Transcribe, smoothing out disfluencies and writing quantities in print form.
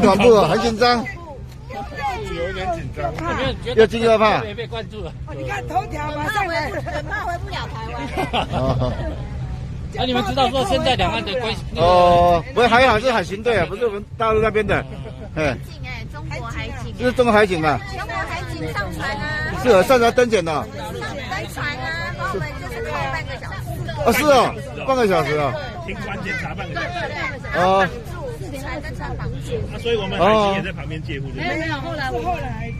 团部很紧张，有一点紧张，又惊又怕。被关注了。你看头条马上来，很怕回不了台湾。那你们知道说现在两岸的关系？哦，不是海航是海巡队啊，不是我们大陆那边的。哎，中国海警，这是中国海警嘛？中国海警上船啊，是哦，上船登检的。登船啊，然后我们就是考半个小时。哦，是哦，半个小时哦。停船检查半个小时。哦。船跟船绑住。所以我们海警也在旁边戒护。没有，后来。